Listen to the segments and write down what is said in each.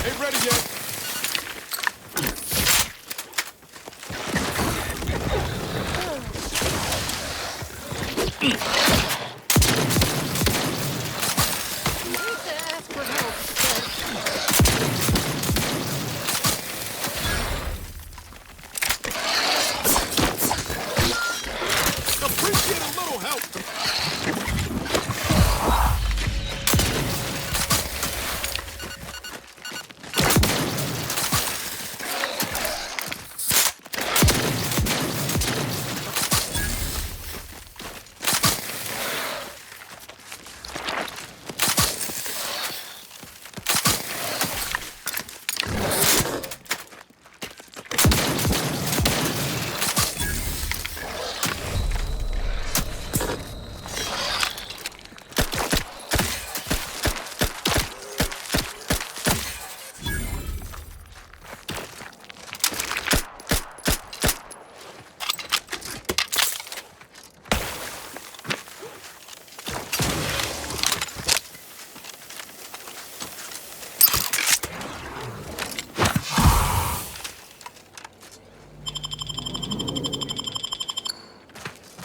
Ain't ready yet. Appreciate a little help.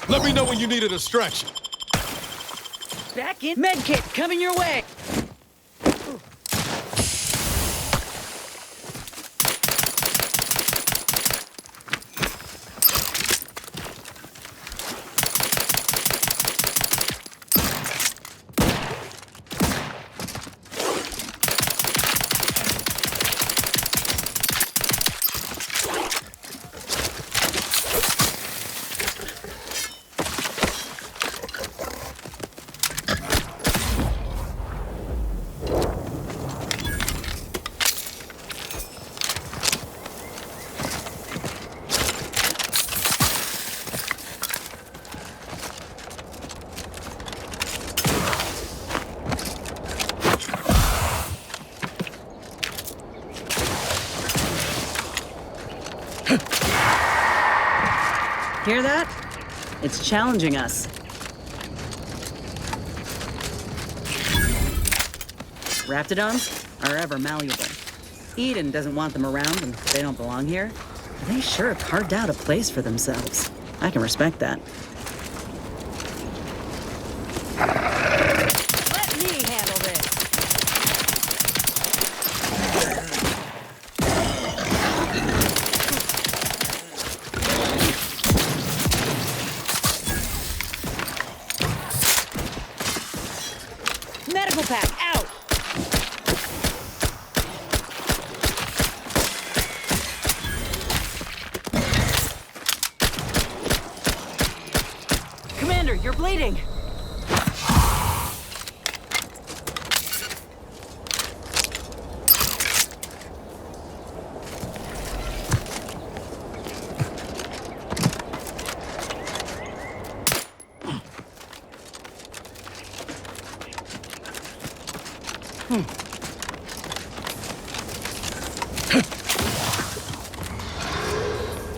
Let me know when you need a distraction. Back in. Medkit coming your way. Hear that? It's challenging us. Raptidons are ever malleable. Eden doesn't want them around and they don't belong here. They sure have carved out a place for themselves. I can respect that. Let me handle this. Medical pack, out! Commander, you're bleeding!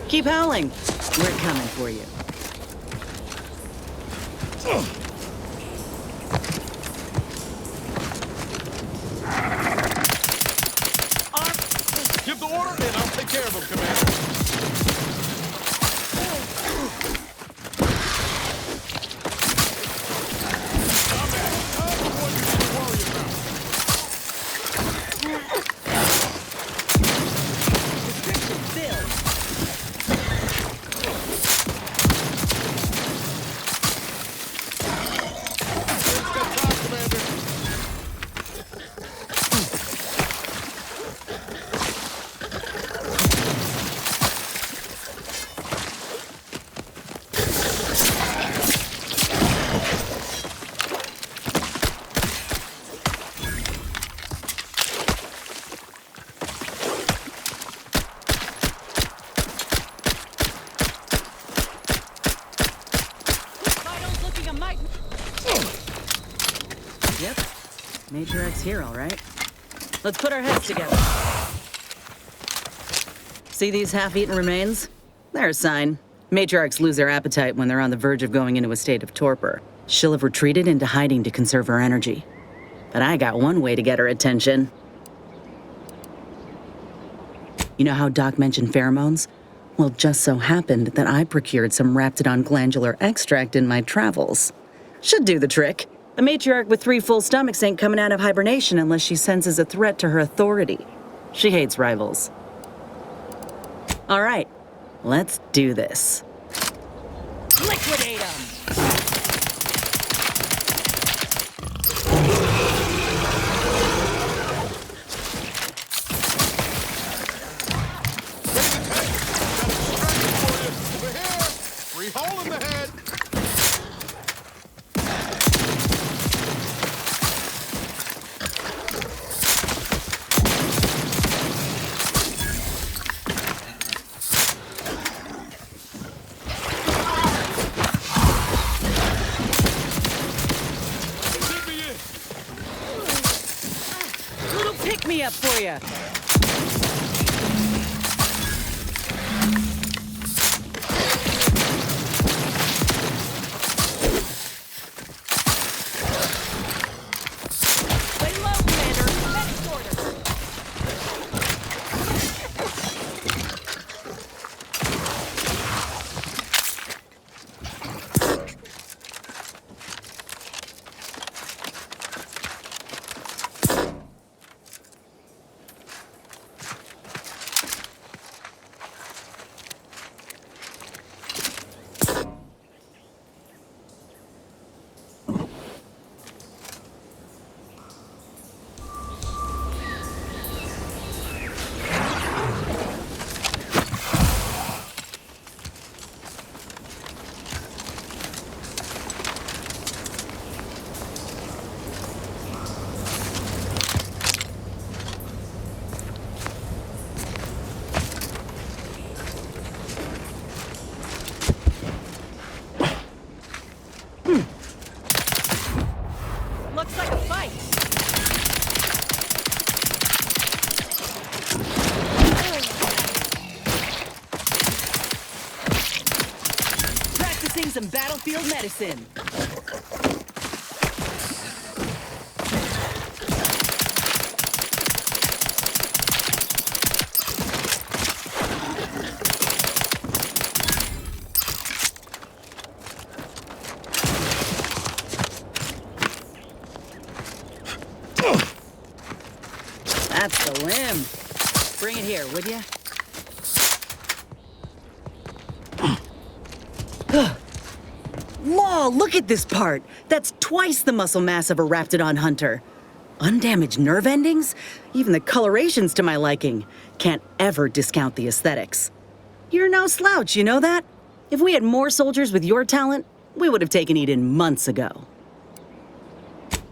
Keep howling. We're coming for you. Give the order and I'll take care of him, Commander. Yep. Matriarch's here, all right. Let's put our heads together. See these half-eaten remains? They're a sign. Matriarchs lose their appetite when they're on the verge of going into a state of torpor. She'll have retreated into hiding to conserve her energy. But I got one way to get her attention. You know how Doc mentioned pheromones? Well, it just so happened that I procured some Raptidon glandular extract in my travels. Should do the trick. A matriarch with 3 full stomachs ain't coming out of hibernation unless she senses a threat to her authority. She hates rivals. All right, let's do this. Liquidate 'em! Hole in the head. Little pick-me-up for you. Looks like a fight. Practicing some battlefield medicine. That's the limb. Bring it here, would you? Whoa, look at this part. That's twice the muscle mass of a Raptidon hunter. Undamaged nerve endings? Even the coloration's to my liking. Can't ever discount the aesthetics. You're no slouch, you know that? If we had more soldiers with your talent, we would have taken Eden months ago.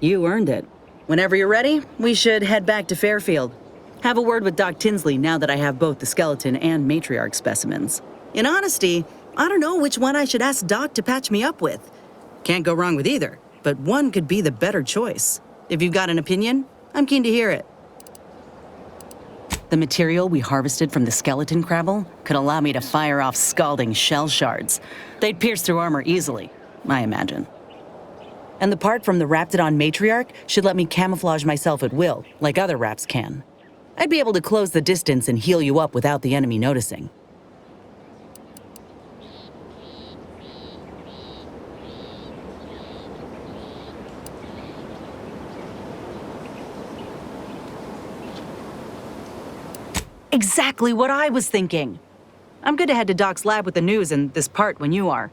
You earned it. Whenever you're ready, we should head back to Fairfield. Have a word with Doc Tinsley now that I have both the skeleton and matriarch specimens. In honesty, I don't know which one I should ask Doc to patch me up with. Can't go wrong with either, but one could be the better choice. If you've got an opinion, I'm keen to hear it. The material we harvested from the skeleton crabble could allow me to fire off scalding shell shards. They'd pierce through armor easily, I imagine. And the part from the Raptidon matriarch should let me camouflage myself at will, like other Raps can. I'd be able to close the distance and heal you up without the enemy noticing. Exactly what I was thinking. I'm good to head to Doc's lab with the news and this part when you are.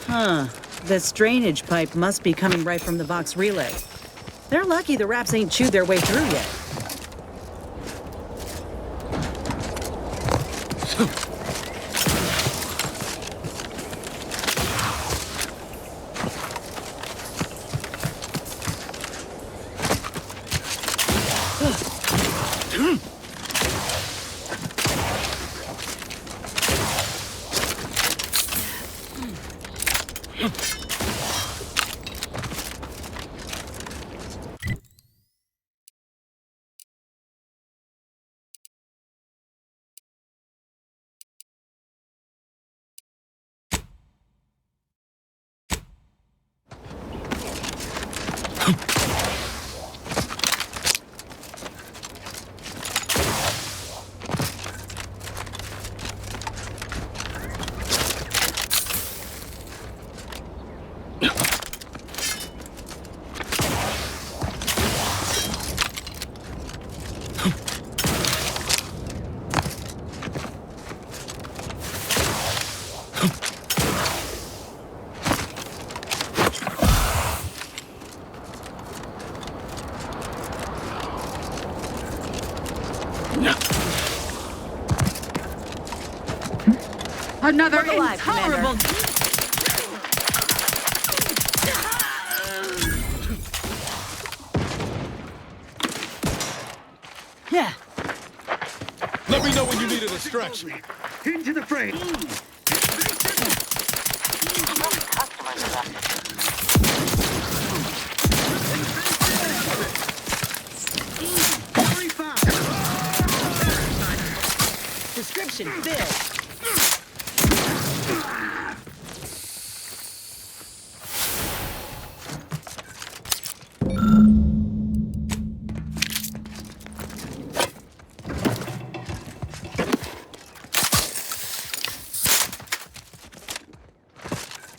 Huh. This drainage pipe must be coming right from the Vox relay. They're lucky the Raps ain't chewed their way through yet. Another Look alive, intolerable... Yeah. Let me know when you need a distraction. Into the frame. Very fast. Prescription filled.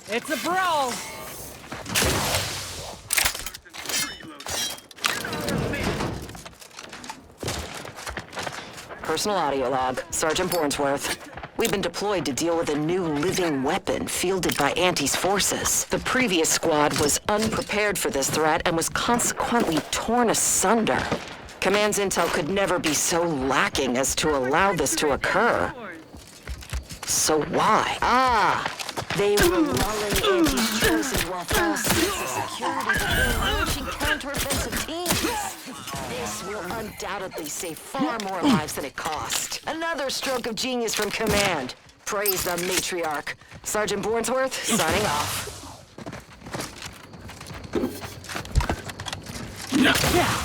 It's a brawl. Personal audio log, Sergeant Bornsworth. We've been deployed to deal with a new living weapon fielded by Auntie's forces. The previous squad was unprepared for this threat and was consequently torn asunder. Command's intel could never be so lacking as to allow this to occur. So why? They were lulling Auntie's chosen while false sense of security began launching counteroffensive teams. This will undoubtedly save far more lives than it cost. Another stroke of genius from Command. Praise the matriarch. Sergeant Bornsworth, signing off. Yeah.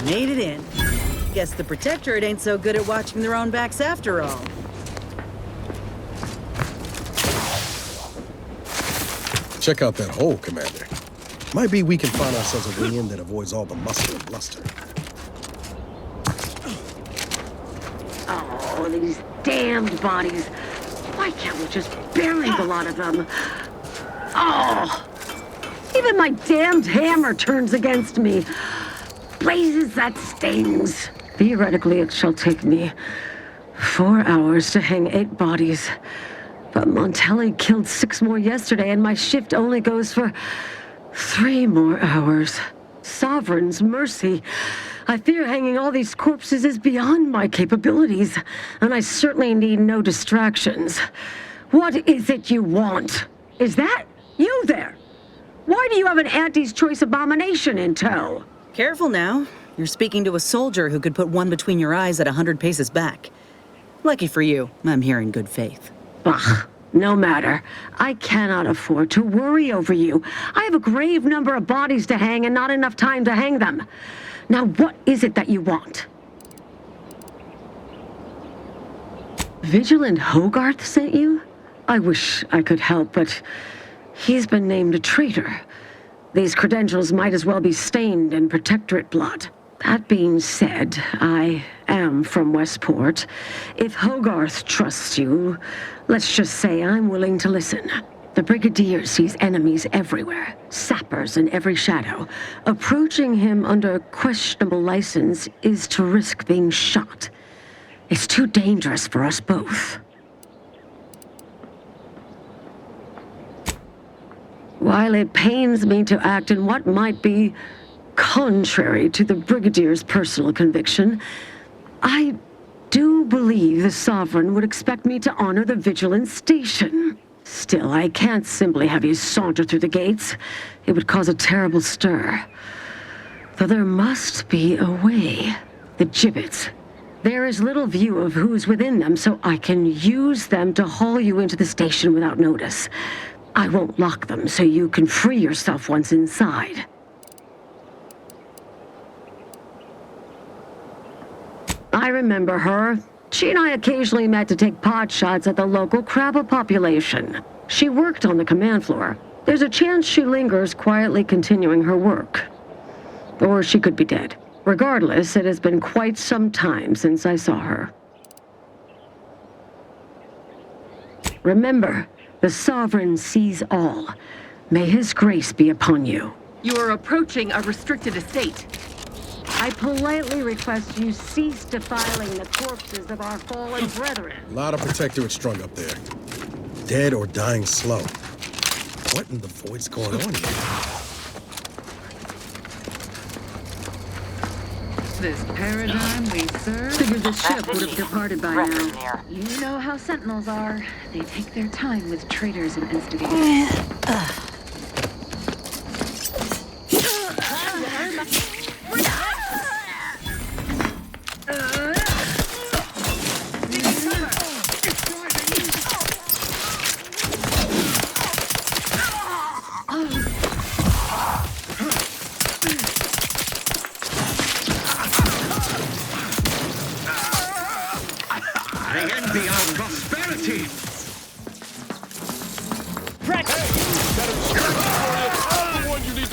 Made it in. Guess the Protectorate ain't so good at watching their own backs after all. Check out that hole, Commander. Might be we can find ourselves a way in that avoids all the muscle and bluster. Oh, these damned bodies. Why can't we just bury the lot of them? Oh, even my damned hammer turns against me. Blazes, that stings. Theoretically, it shall take me 4 hours to hang 8 bodies. But Montelli killed 6 more yesterday, and my shift only goes for 3 more hours. Sovereign's mercy. I fear hanging all these corpses is beyond my capabilities, and I certainly need no distractions. What is it you want? Is that you there? Why do you have an Auntie's Choice abomination in tow? Careful now. You're speaking to a soldier who could put one between your eyes at 100 paces back. Lucky for you, I'm here in good faith. Bah, no matter. I cannot afford to worry over you. I have a grave number of bodies to hang and not enough time to hang them. Now, what is it that you want? Vigilant Hogarth sent you? I wish I could help, but he's been named a traitor. These credentials might as well be stained in Protectorate blood. That being said, I am from Westport. If Hogarth trusts you, let's just say I'm willing to listen. The Brigadier sees enemies everywhere, sappers in every shadow. Approaching him under questionable license is to risk being shot. It's too dangerous for us both. While it pains me to act in what might be contrary to the Brigadier's personal conviction, I do believe the Sovereign would expect me to honor the Vigilance Station. Still, I can't simply have you saunter through the gates. It would cause a terrible stir. Though there must be a way. The gibbets. There is little view of who's within them, so I can use them to haul you into the station without notice. I won't lock them, so you can free yourself once inside. I remember her. She and I occasionally met to take pot shots at the local crabba population. She worked on the command floor. There's a chance she lingers, quietly continuing her work. Or she could be dead. Regardless, it has been quite some time since I saw her. Remember, the Sovereign sees all. May his grace be upon you. You are approaching a restricted estate. I politely request you cease defiling the corpses of our fallen brethren. A lot of Protectorate strung up there. Dead or dying slow. What in the void's going on here? This paradigm we serve? Figured the ship would have departed by now. You know how Sentinels are. They take their time with traitors and instigators.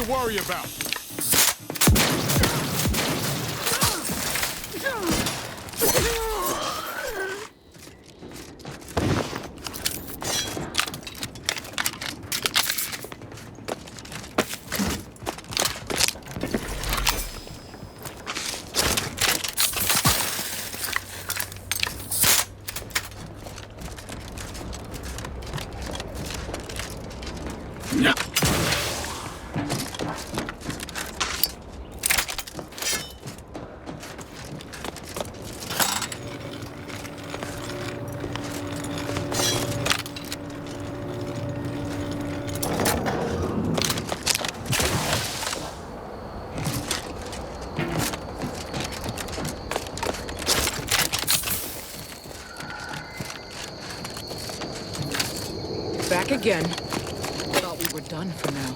Worry about. Back again. Thought we were done for now.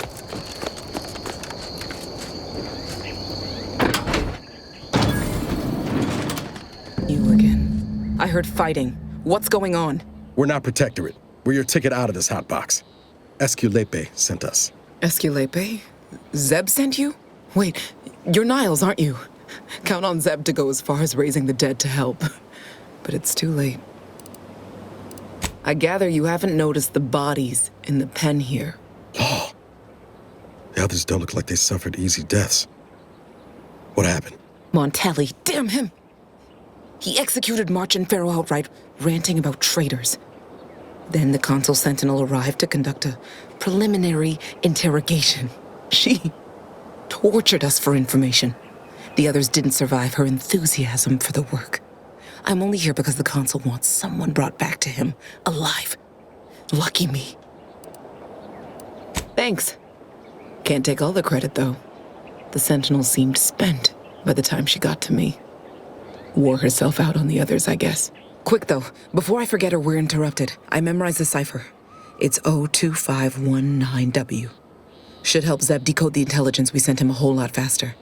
You again. I heard fighting. What's going on? We're not Protectorate. We're your ticket out of this hotbox. Esculepe sent us. Esculepe? Zeb sent you? Wait, you're Niles, aren't you? Count on Zeb to go as far as raising the dead to help. but it's too late. I gather you haven't noticed the bodies in the pen here. Oh, the others don't look like they suffered easy deaths. What happened? Montelli, damn him! He executed March and Pharaoh outright, ranting about traitors. Then the Consul Sentinel arrived to conduct a preliminary interrogation. She tortured us for information. The others didn't survive her enthusiasm for the work. I'm only here because the Consul wants someone brought back to him, alive. Lucky me. Thanks. Can't take all the credit, though. The Sentinel seemed spent by the time she got to me. Wore herself out on the others, I guess. Quick, though, before I forget or we're interrupted, I memorized the cipher. It's O2519W. Should help Zeb decode the intelligence we sent him a whole lot faster.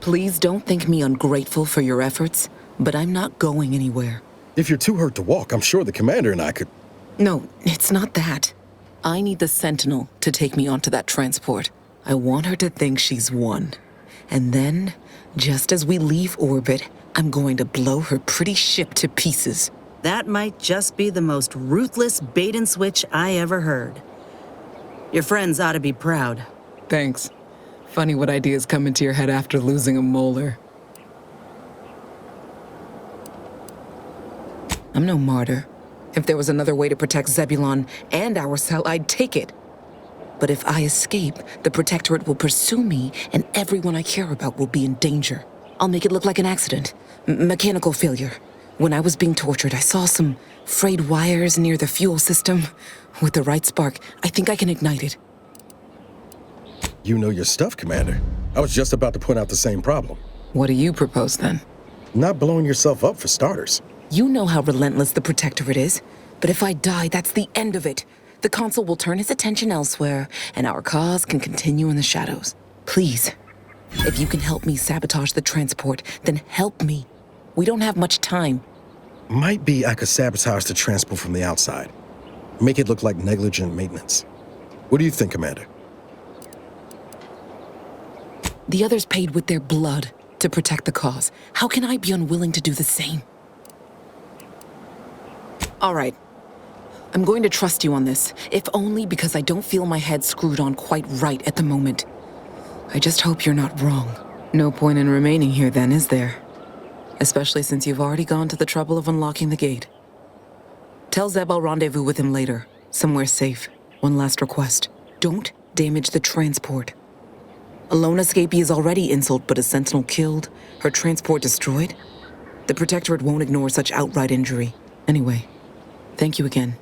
Please don't think me ungrateful for your efforts, but I'm not going anywhere. If you're too hurt to walk, I'm sure the commander and I could... No, it's not that. I need the Sentinel to take me onto that transport. I want her to think she's won. And then, just as we leave orbit, I'm going to blow her pretty ship to pieces. That might just be the most ruthless bait and switch I ever heard. Your friends ought to be proud. Thanks. Funny what ideas come into your head after losing a molar. I'm no martyr. If there was another way to protect Zebulon and our cell, I'd take it. But if I escape, the Protectorate will pursue me, and everyone I care about will be in danger. I'll make it look like an accident. Mechanical failure. When I was being tortured, I saw some frayed wires near the fuel system. With the right spark, I think I can ignite it. You know your stuff, Commander. I was just about to point out the same problem. What do you propose, then? Not blowing yourself up, for starters. You know how relentless the Protectorate is. But if I die, that's the end of it. The Consul will turn his attention elsewhere, and our cause can continue in the shadows. Please, if you can help me sabotage the transport, then help me. We don't have much time. Might be I could sabotage the transport from the outside. Make it look like negligent maintenance. What do you think, Commander? The others paid with their blood to protect the cause. How can I be unwilling to do the same? All right. I'm going to trust you on this, if only because I don't feel my head screwed on quite right at the moment. I just hope you're not wrong. No point in remaining here then, is there? Especially since you've already gone to the trouble of unlocking the gate. Tell Zeb I'll rendezvous with him later, somewhere safe. One last request. Don't damage the transport. A lone escapee is already insult, but a Sentinel killed, her transport destroyed? The Protectorate won't ignore such outright injury. Anyway, thank you again.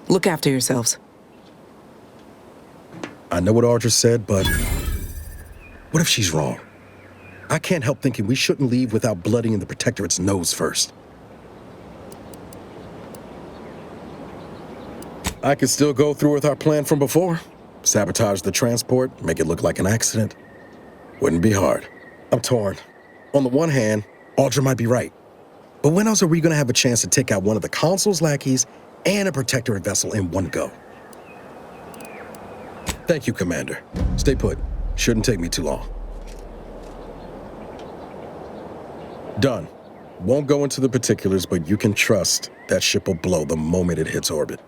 Look after yourselves. I know what Audra said, but what if she's wrong? I can't help thinking we shouldn't leave without bloodying the Protectorate's nose first. I could still go through with our plan from before. Sabotage the transport, make it look like an accident. Wouldn't be hard. I'm torn. On the one hand, Audra might be right. But when else are we gonna have a chance to take out one of the Consul's lackeys and a Protectorate vessel in one go? Thank you, Commander. Stay put. Shouldn't take me too long. Done. Won't go into the particulars, but you can trust that ship will blow the moment it hits orbit.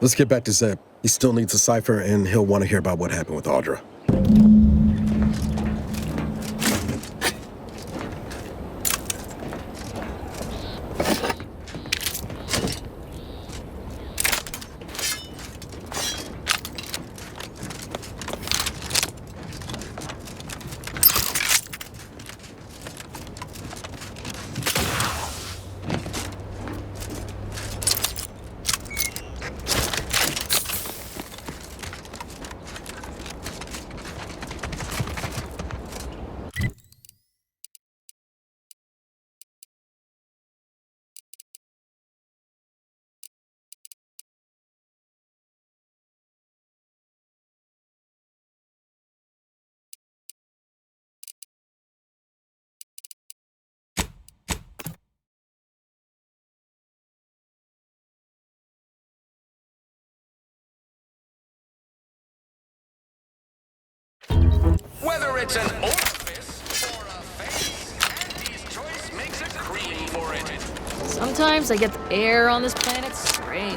Let's get back to Zeb. He still needs a cipher, and he'll want to hear about what happened with Audra. Whether it's an orifice or a face, Andy's choice Sometimes I get the air on this planet strange.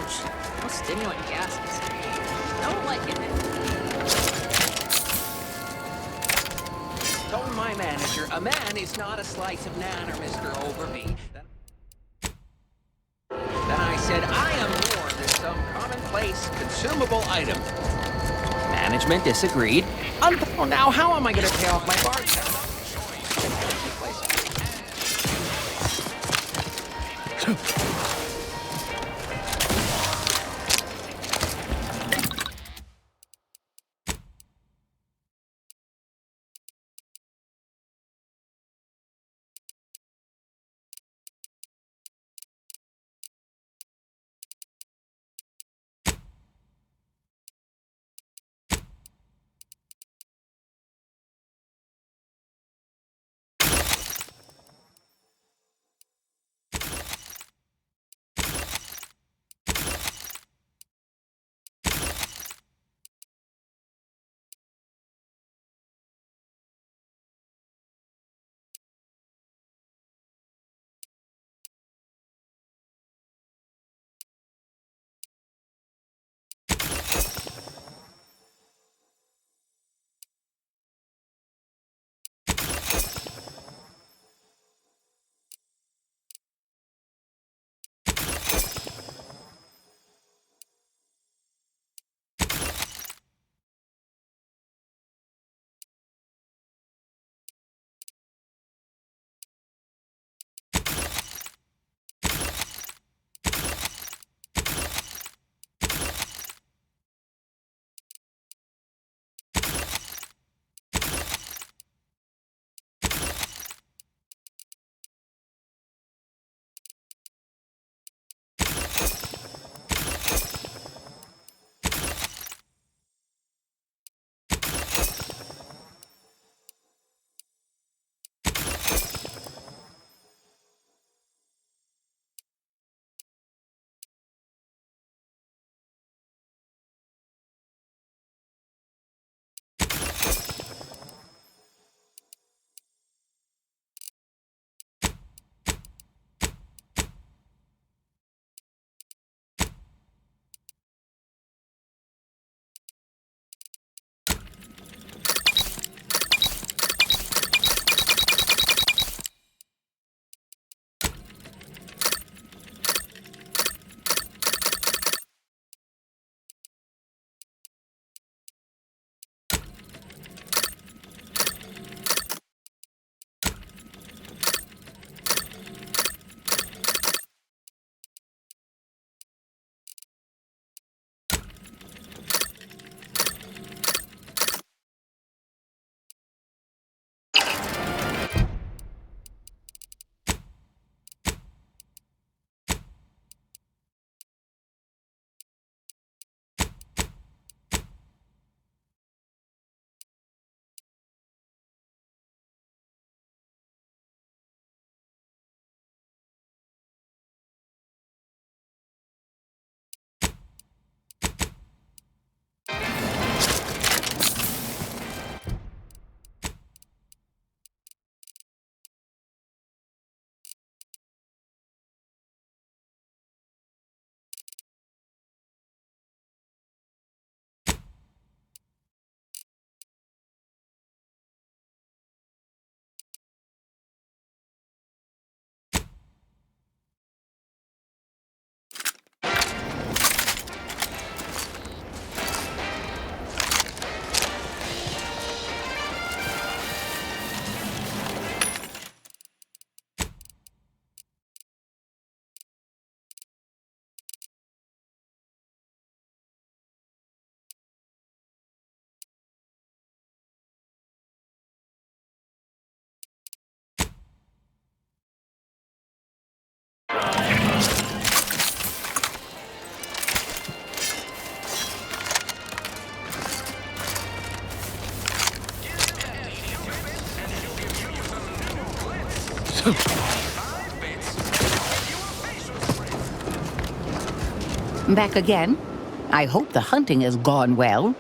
No stimulant gases. Don't like it. Told my manager, a man is not a slice of nanner, Mr. Overby. Then I said, I am more than some commonplace, consumable item. Management disagreed. Oh, now how am I going to pay off my bar tab? Back again? I hope the hunting has gone well.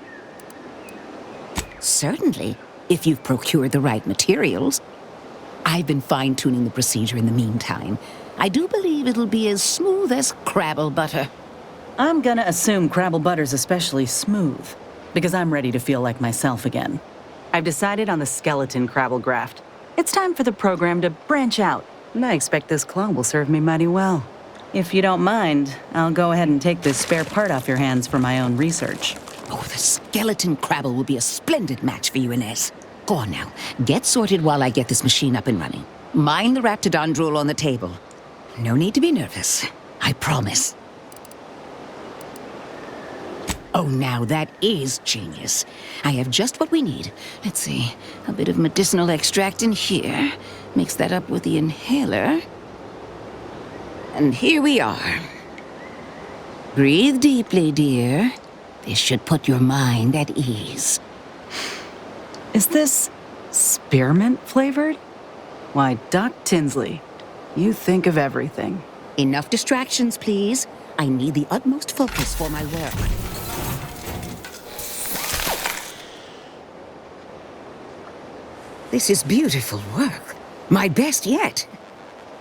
Certainly, if you've procured the right materials. I've been fine-tuning the procedure in the meantime. I do believe it'll be as smooth as Crabble butter. I'm gonna assume Crabble Butter's especially smooth, because I'm ready to feel like myself again. I've decided on the skeleton Crabble graft. It's time for the program to branch out, and I expect this claw will serve me mighty well. If you don't mind, I'll go ahead and take this spare part off your hands for my own research. Oh, the skeleton Crabble will be a splendid match for you, Inez. Go on now. Get sorted while I get this machine up and running. Mind the Raptidon drool on the table. No need to be nervous. I promise. Oh, now that is genius. I have just what we need. Let's see. A bit of medicinal extract in here. Mix that up with the inhaler. And here we are. Breathe deeply, dear. This should put your mind at ease. Is this spearmint flavored? Why, Doc Tinsley, you think of everything. Enough distractions, please. I need the utmost focus for my work. This is beautiful work. My best yet.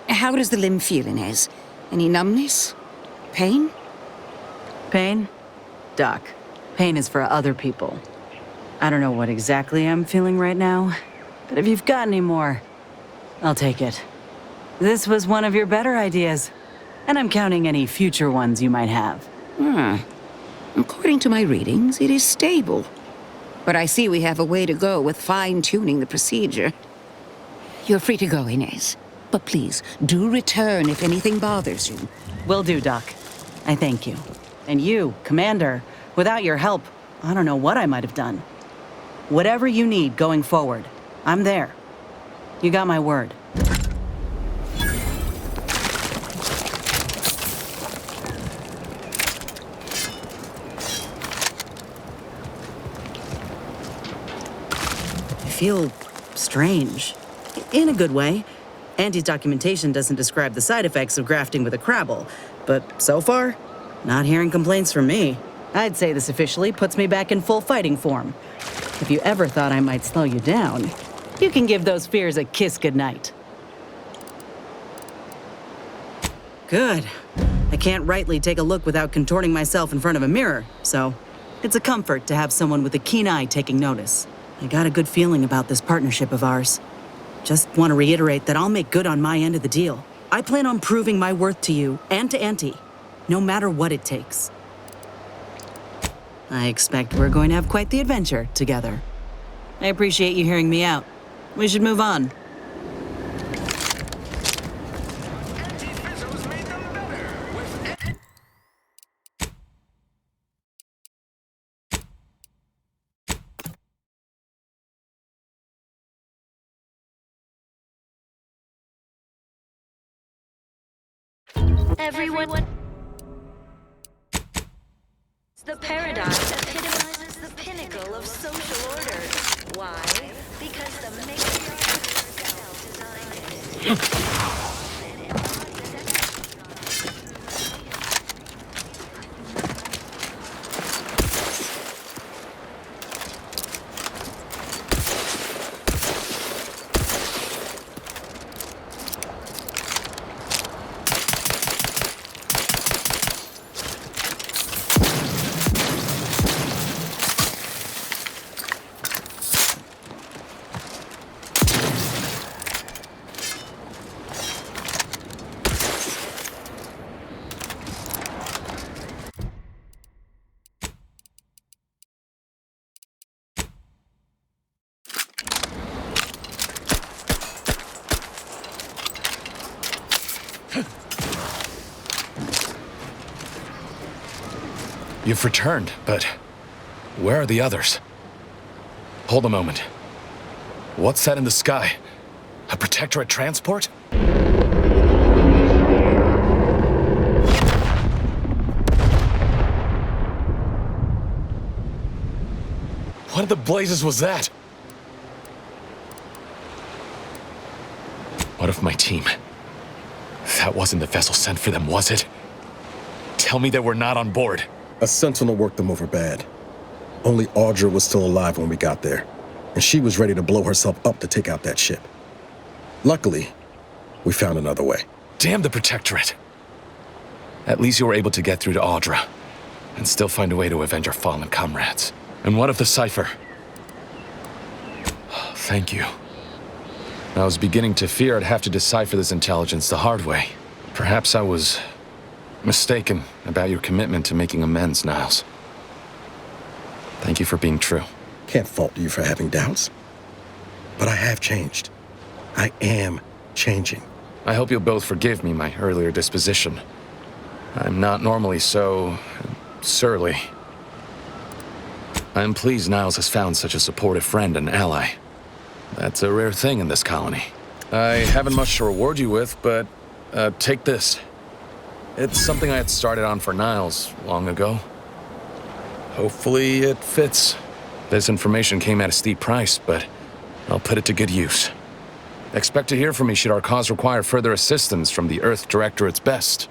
How does the limb feel, Inez? Any numbness? Pain? Pain? Doc, pain is for other people. I don't know what exactly I'm feeling right now, but if you've got any more, I'll take it. This was one of your better ideas, and I'm counting any future ones you might have. According to my readings, it is stable. But I see we have a way to go with fine-tuning the procedure. You're free to go, Inez. But please, do return if anything bothers you. Will do, Doc. I thank you. And you, Commander, without your help, I don't know what I might have done. Whatever you need going forward, I'm there. You got my word. I feel strange. In a good way. Auntie's documentation doesn't describe the side effects of grafting with a Crabble, but so far, not hearing complaints from me. I'd say this officially puts me back in full fighting form. If you ever thought I might slow you down, you can give those fears a kiss goodnight. Good. I can't rightly take a look without contorting myself in front of a mirror, so it's a comfort to have someone with a keen eye taking notice. I got a good feeling about this partnership of ours. Just want to reiterate that I'll make good on my end of the deal. I plan on proving my worth to you and to Auntie, no matter what it takes. I expect we're going to have quite the adventure together. I appreciate you hearing me out. We should move on. Everyone. The paradigm epitomizes the pinnacle of social order. Why? Because the matriarch herself designed it. You've returned, but where are the others? Hold a moment. What's that in the sky? A Protectorate transport? What in the blazes was that? What of my team? That wasn't the vessel sent for them, was it? Tell me they were not on board. A sentinel worked them over bad. Only Audra was still alive when we got there, and she was ready to blow herself up to take out that ship. Luckily, we found another way. Damn the Protectorate. At least you were able to get through to Audra, and still find a way to avenge our fallen comrades. And what of the cipher? Thank you. I was beginning to fear I'd have to decipher this intelligence the hard way. Perhaps I was mistaken about your commitment to making amends, Niles. Thank you for being true. Can't fault you for having doubts. But I have changed. I am changing. I hope you'll both forgive me my earlier disposition. I'm not normally so surly. I'm pleased Niles has found such a supportive friend and ally. That's a rare thing in this colony. I haven't much to reward you with, but take this. It's something I had started on for Niles long ago. Hopefully it fits. This information came at a steep price, but I'll put it to good use. Expect to hear from me should our cause require further assistance from the Earth Directorate's best.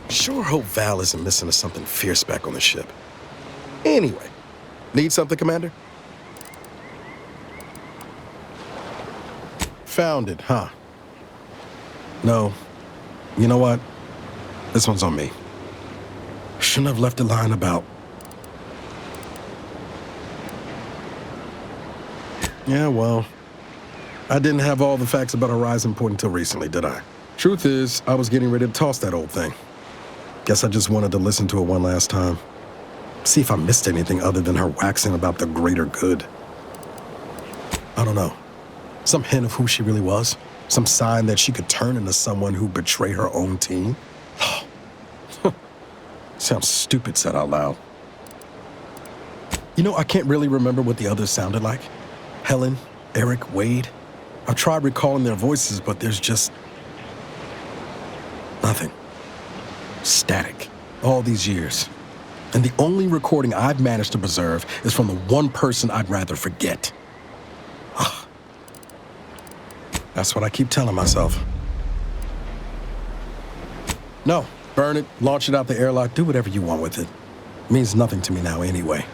Sure hope Val isn't missing something fierce back on the ship. Anyway, need something, Commander? Found it, huh? No. You know what? This one's on me. Shouldn't have left a line about. Yeah, well, I didn't have all the facts about Horizon Point until recently, did I? Truth is, I was getting ready to toss that old thing. Guess I just wanted to listen to it one last time. See if I missed anything other than her waxing about the greater good. I don't know. Some hint of who she really was? Some sign that she could turn into someone who'd betray her own team? Sounds stupid said out loud. You know, I can't really remember what the others sounded like. Helen, Eric, Wade. I've tried recalling their voices, but there's just nothing. Static. All these years. And the only recording I've managed to preserve is from the one person I'd rather forget. That's what I keep telling myself. No, burn it, launch it out the airlock, do whatever you want with it. It means nothing to me now anyway.